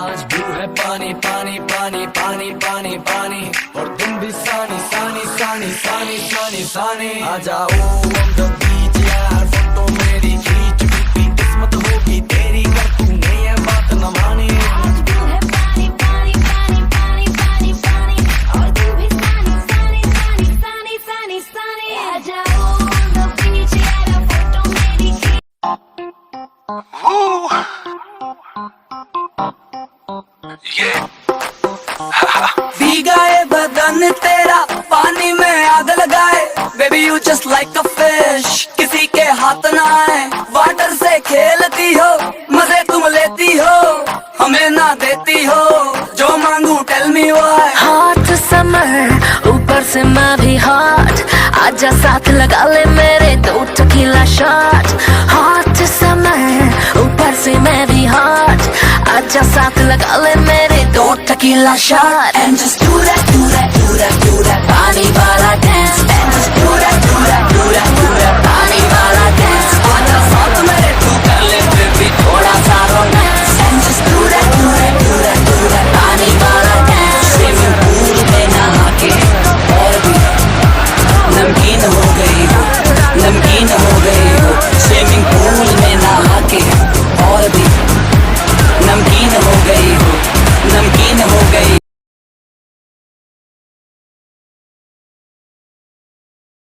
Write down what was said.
आज व्यू है पानी पानी पानी पानी पानी पानी और तुम भी सानी सानी सानी सानी सानी सानी आ जाओ on the beach यार फोटो मेरी खींच की किस्मत होगी तेरी कर तूने ये बात न मानी आज व्यू है पानी पानी पानी पानी पानी पानी और तू भी सानी सानी सानी सानी सानी सानी आ जाओ on the beach यार फोटो मेरी भीगा है बदन तेरा पानी में आग लगाए baby you just like a fish किसी के हाथ ना आए वाटर से खेलती हो मजे तुम लेती हो हमें ना देती हो जो मांगू tell me why hot summer ऊपर से मैं भी हॉट आजा साथ लगा ले मेरे 2 टकीला शॉट हॉट समर ऊपर से मैं भी हॉट आजा साथ लगा ले मेरे 2 tequila shot and just do that do that do that do that पानी वाला डांस